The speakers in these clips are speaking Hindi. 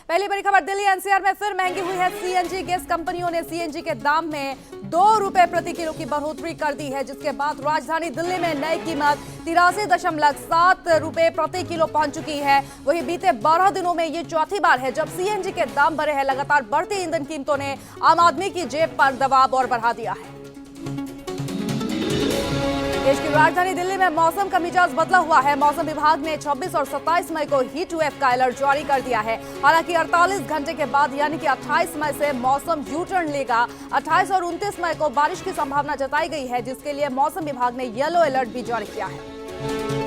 पहली बड़ी खबर, दिल्ली एनसीआर में फिर महंगी हुई है सीएनजी। गैस कंपनियों ने सीएनजी के दाम में 2 रुपए प्रति किलो की बढ़ोतरी कर दी है, जिसके बाद राजधानी दिल्ली में नई कीमत 83.7 रुपए प्रति किलो पहुंच चुकी है। वहीं बीते 12 दिनों में ये चौथी बार है जब सीएनजी के दाम बढ़े हैं। लगातार बढ़ती ईंधन कीमतों ने आम आदमी की जेब पर दबाव और बढ़ा दिया है। देश की राजधानी दिल्ली में मौसम का मिजाज बदला हुआ है। मौसम विभाग ने 26 और 27 मई को हीट वेव का अलर्ट जारी कर दिया है। हालांकि 48 घंटे के बाद यानी कि 28 मई से मौसम यू टर्न लेगा। 28 और 29 मई को बारिश की संभावना जताई गई है, जिसके लिए मौसम विभाग ने येलो अलर्ट भी जारी किया है।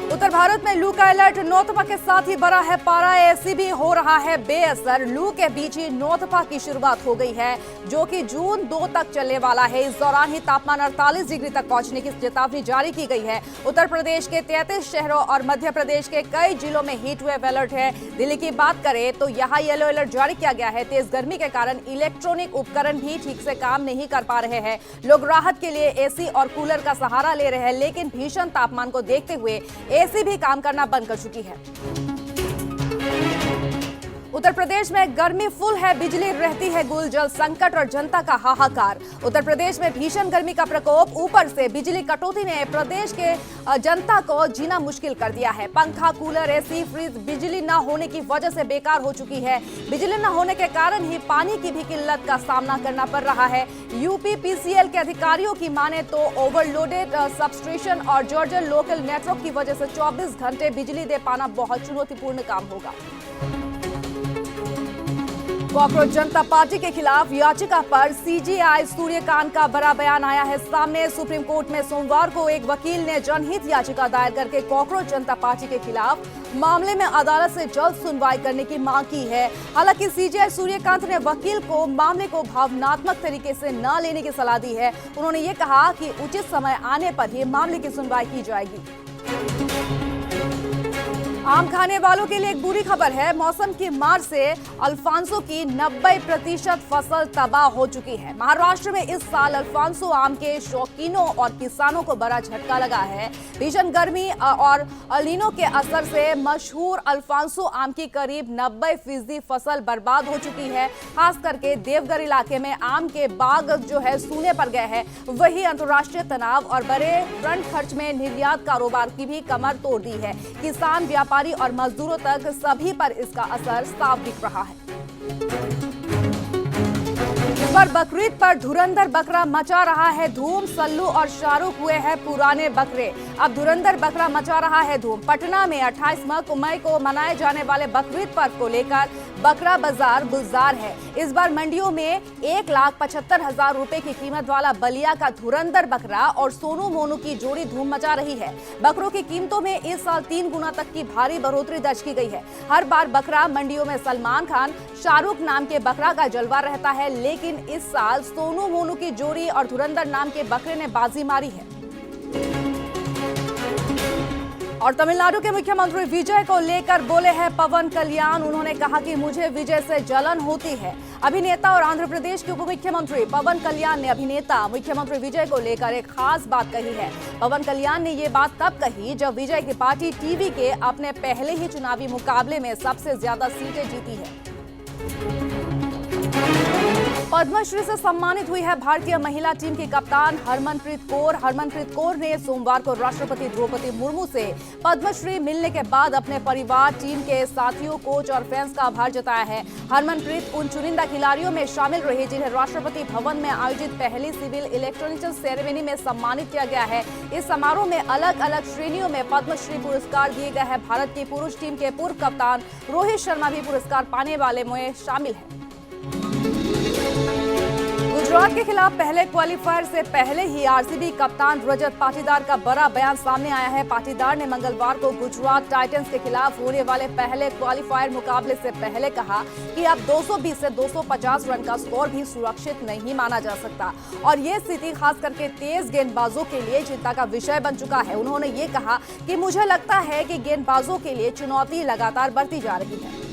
उत्तर भारत में लू का अलर्ट, नौतपा के साथ ही बढ़ा है पारा। एसी भी हो रहा है बेअसर। लू के बीच ही नौतपा की शुरुआत हो गई है, जो कि जून 2 तक चलने वाला है। इस दौरान ही तापमान 48 डिग्री तक पहुंचने की चेतावनी जारी की गई है। उत्तर प्रदेश के 33 शहरों और मध्य प्रदेश के कई जिलों में हीट वेव अलर्ट है। दिल्ली की बात करें तो यहाँ येलो अलर्ट जारी किया गया है। तेज गर्मी के कारण इलेक्ट्रॉनिक उपकरण भी ठीक से काम नहीं कर पा रहे हैं। लोग राहत के लिए एसी और कूलर का सहारा ले रहे हैं, लेकिन भीषण तापमान को देखते हुए एसी भी काम करना बंद कर चुकी है। उत्तर प्रदेश में गर्मी फुल है, बिजली रहती है गुल, जल संकट और जनता का हाहाकार। उत्तर प्रदेश में भीषण गर्मी का प्रकोप, ऊपर से बिजली कटौती ने प्रदेश के जनता को जीना मुश्किल कर दिया है। पंखा, कूलर, एसी, फ्रिज बिजली न होने की वजह से बेकार हो चुकी है। बिजली न होने के कारण ही पानी की भी किल्लत का सामना करना पड़ रहा है। यूपीपीसीएल के अधिकारियों की माने तो ओवरलोडेड सबस्टेशन और जर्जर लोकल नेटवर्क की वजह से 24 घंटे बिजली दे पाना बहुत चुनौतीपूर्ण काम होगा। कॉकरोच जनता पार्टी के खिलाफ याचिका पर सीजेआई सूर्यकांत का बड़ा बयान आया है सामने। सुप्रीम कोर्ट में सोमवार को एक वकील ने जनहित याचिका दायर करके कॉकरोच जनता पार्टी के खिलाफ मामले में अदालत से जल्द सुनवाई करने की मांग की है। हालांकि सीजेआई सूर्यकांत ने वकील को मामले को भावनात्मक तरीके से न लेने की सलाह दी है। उन्होंने ये कहा कि उचित समय आने पर ही मामले की सुनवाई की जाएगी। आम खाने वालों के लिए एक बुरी खबर है। मौसम की मार से अल्फांसो की 90% फसल तबाह हो चुकी है। महाराष्ट्र में इस साल अल्फांसो आम के शौकीनों और किसानों को बड़ा झटका लगा है। भीषण गर्मी और अलीनो के असर से मशहूर अल्फांसो आम की करीब 90% फसल बर्बाद हो चुकी है। खास करके देवघर इलाके में आम के बाग जो है सूने पर गए हैं। वही अंतर्राष्ट्रीय तनाव और बड़े फ्रंट खर्च में निर्यात कारोबार की भी कमर तोड़ दी है। किसान, व्यापारी और मजदूरों तक सभी पर इसका असर साफ दिख रहा है। इस बार बकरीद पर धुरंधर बकरा मचा रहा है धूम। सल्लू और शाहरुख हुए हैं पुराने बकरे, अब धुरंधर बकरा मचा रहा है धूम। पटना में 28 मई को मनाए जाने वाले बकरीद पर्व को लेकर बकरा बाजार गुलजार है। इस बार मंडियों में 1,75,000 रुपए की कीमत वाला बलिया का धुरंधर बकरा और सोनू मोनू की जोड़ी धूम मचा रही है। बकरों की कीमतों में इस साल 3 गुना तक की भारी बढ़ोतरी दर्ज की गई है। हर बार बकरा मंडियों में सलमान खान, शाहरुख नाम के बकरा का जलवा रहता है, लेकिन इस साल सोनू मोनू की जोड़ी और धुरंधर नाम के बकरे ने बाजी मारी है। और तमिलनाडु के मुख्यमंत्री विजय को लेकर बोले हैं पवन कल्याण। उन्होंने कहा कि मुझे विजय से जलन होती है। अभिनेता और आंध्र प्रदेश के उप मुख्यमंत्री पवन कल्याण ने अभिनेता मुख्यमंत्री विजय को लेकर एक खास बात कही है। पवन कल्याण ने ये बात तब कही जब विजय की पार्टी टीवी के अपने पहले ही चुनावी मुकाबले में सबसे ज्यादा सीटें जीती है। पद्मश्री से सम्मानित हुई है भारतीय महिला टीम की कप्तान हरमनप्रीत कौर। हरमनप्रीत कौर ने सोमवार को राष्ट्रपति द्रौपदी मुर्मू से पद्मश्री मिलने के बाद अपने परिवार, टीम के साथियों, कोच और फैंस का आभार जताया है। हरमनप्रीत उन चुनिंदा खिलाड़ियों में शामिल रही जिन्हें राष्ट्रपति भवन में आयोजित पहली सिविल इलेक्ट्रॉनिक सेरेमनी में सम्मानित किया गया है। इस समारोह में अलग अलग श्रेणियों में पद्मश्री पुरस्कार दिए गए हैं। भारत की पुरुष टीम के पूर्व कप्तान रोहित शर्मा भी पुरस्कार पाने वाले में शामिल है। गुजरात के खिलाफ पहले क्वालीफायर से पहले ही आरसीबी कप्तान रजत पाटीदार का बड़ा बयान सामने आया है। पाटीदार ने मंगलवार को गुजरात टाइटंस के खिलाफ होने वाले पहले क्वालीफायर मुकाबले से पहले कहा कि अब 220 से 250 रन का स्कोर भी सुरक्षित नहीं माना जा सकता और ये स्थिति खास करके तेज गेंदबाजों के लिए चिंता का विषय बन चुका है। उन्होंने ये कहा कि मुझे लगता है कि गेंदबाजों के लिए चुनौती लगातार बढ़ती जा रही है।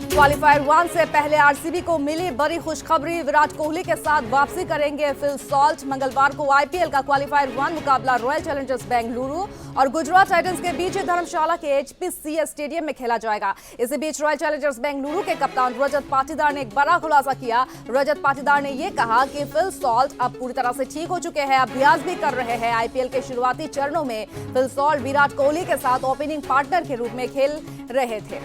क्वालीफायर 1 से पहले आरसीबी को मिली बड़ी खुशखबरी। विराट कोहली के साथ वापसी करेंगे फिल सॉल्ट। मंगलवार को आईपीएल का क्वालीफायर 1 मुकाबला रॉयल चैलेंजर्स बेंगलुरु और गुजरात टाइटंस के बीच धर्मशाला के एचपीसीए स्टेडियम में खेला जाएगा। इसी बीच रॉयल चैलेंजर्स बेंगलुरु के कप्तान रजत पाटीदार ने एक बड़ा खुलासा किया। रजत पाटीदार ने यह कहा कि फिल सॉल्ट अब पूरी तरह से ठीक हो चुके हैं, अभ्यास भी कर रहे हैं। आईपीएल के शुरुआती चरणों में फिल सॉल्ट विराट कोहली के साथ ओपनिंग पार्टनर के रूप में खेल रहे थे।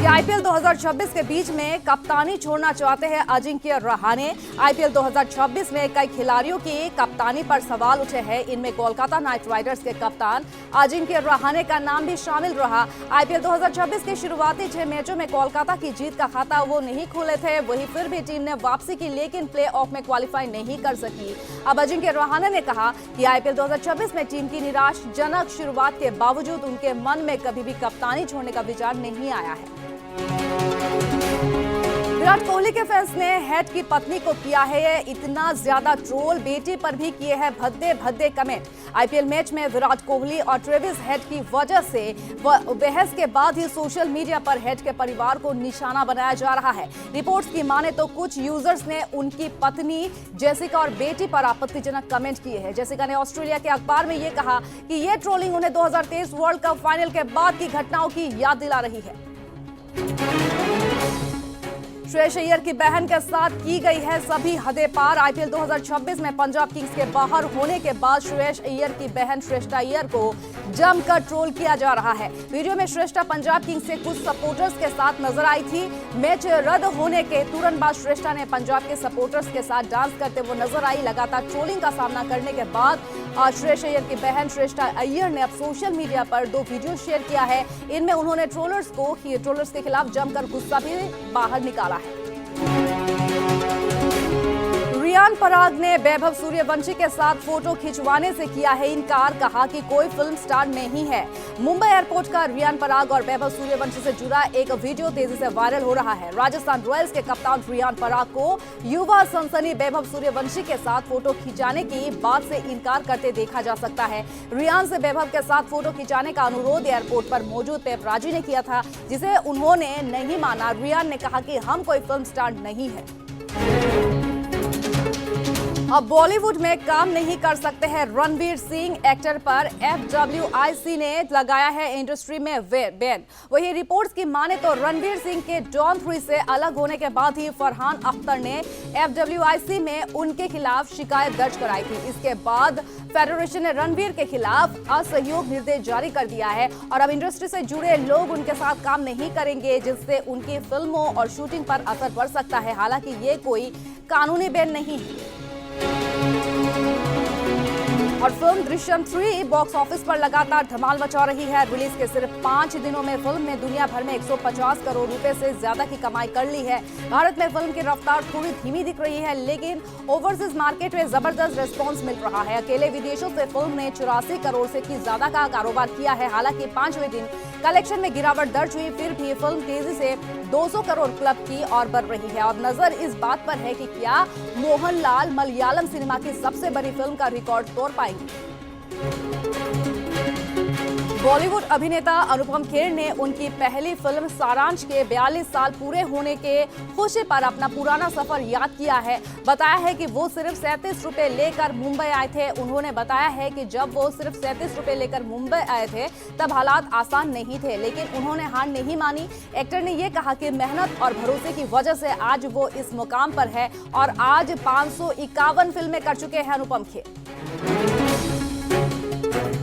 आईपीएल 2026 के बीच में कप्तानी छोड़ना चाहते हैं अजिंक्य रहाणे। आईपीएल 2026 में कई खिलाड़ियों की कप्तानी पर सवाल उठे हैं। इनमें कोलकाता नाइट राइडर्स के कप्तान अजिंक्य रहाणे का नाम भी शामिल रहा। आईपीएल 2026 के शुरुआती 6 मैचों में कोलकाता की जीत का खाता वो नहीं खोले थे। वहीं फिर भी टीम ने वापसी की, लेकिन प्लेऑफ में क्वालिफाई नहीं कर सकी। अब अजिंक्य रहाणे ने कहा कि आईपीएल 2026 में टीम की निराशाजनक शुरुआत के बावजूद उनके मन में कभी भी कप्तानी छोड़ने का विचार नहीं आया है। विराट कोहली के फैंस ने हेड की पत्नी को किया है इतना ज्यादा ट्रोल, बेटी पर भी किए हैं भद्दे भद्दे कमेंट। आईपीएल मैच में विराट कोहली और ट्रेविस हेड की वजह से बहस के बाद ही सोशल मीडिया पर हेड के परिवार को निशाना बनाया जा रहा है। रिपोर्ट्स की माने तो कुछ यूजर्स ने उनकी पत्नी जेसिका और बेटी पर आपत्तिजनक कमेंट किए हैं। जेसिका ने ऑस्ट्रेलिया के अखबार में यह कहा कि यह ट्रोलिंग उन्हें 2023 वर्ल्ड कप फाइनल के बाद की घटनाओं की याद दिला रही है। श्रेयस अय्यर की बहन के साथ की गई है सभी हदें पार। आईपीएल 2026 में पंजाब किंग्स के बाहर होने के बाद श्रेयस अय्यर की बहन श्रेष्ठा अय्यर को जमकर ट्रोल किया जा रहा है। वीडियो में श्रेष्ठा पंजाब किंग्स के कुछ सपोर्टर्स के साथ नजर आई थी। मैच रद्द होने के तुरंत बाद श्रेष्ठा ने पंजाब के सपोर्टर्स के साथ डांस करते हुए नजर आई। लगातार ट्रोलिंग का सामना करने के बाद श्रेयस अय्यर की बहन श्रेष्ठा अय्यर ने अब सोशल मीडिया पर 2 वीडियो शेयर किया है। इनमें उन्होंने ट्रोलर्स के खिलाफ जमकर गुस्सा भी बाहर निकाला है। रियान पराग ने वैभव सूर्यवंशी के साथ फोटो खिंचवाने से किया है इनकार, कहा कि कोई फिल्म स्टार नहीं है। मुंबई एयरपोर्ट का रियान पराग और वैभव सूर्यवंशी से जुड़ा एक वीडियो तेजी से वायरल हो रहा है। राजस्थान रॉयल्स के कप्तान रियान पराग को युवा सनसनी वैभव सूर्यवंशी के साथ फोटो खिंचाने की बात से इनकार करते देखा जा सकता है। रियान से वैभव के साथ फोटो खिंचाने का अनुरोध एयरपोर्ट पर मौजूद पेपराजी ने किया था, जिसे उन्होंने नहीं माना। रियान ने कहा कि हम कोई फिल्म स्टार नहीं है। अब बॉलीवुड में काम नहीं कर सकते हैं रणवीर सिंह। एक्टर पर FWIC ने लगाया है इंडस्ट्री में बैन। वही रिपोर्ट्स की माने तो रणवीर सिंह के डॉन 3 से अलग होने के बाद ही फरहान अख्तर ने FWIC में उनके खिलाफ शिकायत दर्ज कराई थी। इसके बाद फेडरेशन ने रणवीर के खिलाफ असहयोग निर्देश जारी कर दिया है और अब इंडस्ट्री से जुड़े लोग उनके साथ काम नहीं करेंगे, जिससे उनकी फिल्मों और शूटिंग पर असर पड़ सकता है। हालांकि ये कोई कानूनी बैन नहीं है। और फिल्म दृश्यम 3 बॉक्स ऑफिस पर लगातार धमाल मचा रही है। रिलीज के सिर्फ 5 दिनों में फिल्म ने दुनिया भर में 150 करोड़ रुपए से ज्यादा की कमाई कर ली है। भारत में फिल्म की रफ्तार थोड़ी धीमी दिख रही है, लेकिन ओवरसीज मार्केट में जबरदस्त रिस्पांस मिल रहा है। अकेले विदेशों से फिल्म ने 84 करोड़ से की ज्यादा का कारोबार किया है। हालांकि 5वें दिन कलेक्शन में गिरावट दर्ज हुई, फिर भी फिल्म तेजी से 200 करोड़ क्लब की ओर बढ़ रही है। और नजर इस बात पर है कि क्या मोहनलाल मलयालम सिनेमा की सबसे बड़ी फिल्म का रिकॉर्ड तोड़ पाएंगे। बॉलीवुड अभिनेता अनुपम खेर ने उनकी पहली फिल्म सारांश के 42 साल पूरे होने के खुशी पर अपना पुराना सफर याद किया है। बताया है कि वो सिर्फ 37 रुपए लेकर मुंबई आए थे। उन्होंने बताया है कि जब वो सिर्फ 37 रुपए लेकर मुंबई आए थे तब हालात आसान नहीं थे, लेकिन उन्होंने हार नहीं मानी। एक्टर ने ये कहा कि मेहनत और भरोसे की वजह से आज वो इस मुकाम पर है और आज 551 फिल्में कर चुके हैं अनुपम खेर।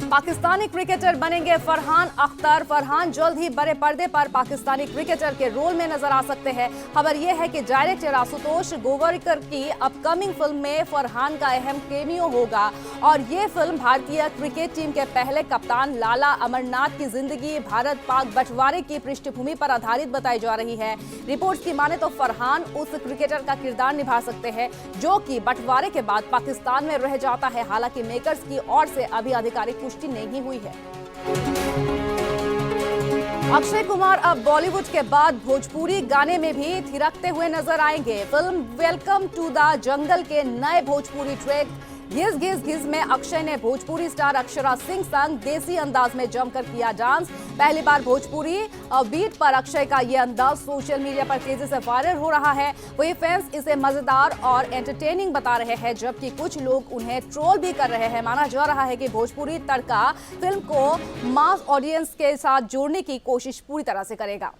पाकिस्तानी क्रिकेटर बनेंगे फरहान अख्तर। फरहान जल्द ही बड़े पर्दे पर पाकिस्तानी क्रिकेटर के रोल में नजर आ सकते हैं। खबर यह है कि डायरेक्टर आशुतोष गोवारिकर की अपकमिंग फिल्म में फरहान का अहम केमियो होगा और ये फिल्म भारतीय क्रिकेट टीम के पहले कप्तान लाला अमरनाथ की जिंदगी भारत पाक बंटवारे की पृष्ठभूमि पर आधारित बताई जा रही है। रिपोर्ट्स की माने तो फरहान उस क्रिकेटर का किरदार निभा सकते हैं जो कि बंटवारे के बाद पाकिस्तान में रह जाता है। हालांकि मेकर्स की ओर से अभी आधिकारिक पुष्टि नहीं हुई है। अक्षय कुमार अब बॉलीवुड के बाद भोजपुरी गाने में भी थिरकते हुए नजर आएंगे। Film welcome to the jungle के नए भोजपुरी ट्रैक घिस घिस घिस में अक्षय ने भोजपुरी स्टार अक्षरा सिंह संग देसी अंदाज में जमकर किया डांस। पहली बार भोजपुरी बीट पर अक्षय का ये अंदाज सोशल मीडिया पर तेजी से वायरल हो रहा है। वही फैंस इसे मजेदार और एंटरटेनिंग बता रहे हैं, जबकि कुछ लोग उन्हें ट्रोल भी कर रहे हैं। माना जा रहा है कि भोजपुरी तड़का फिल्म को मास ऑडियंस के साथ जोड़ने की कोशिश पूरी तरह से करेगा।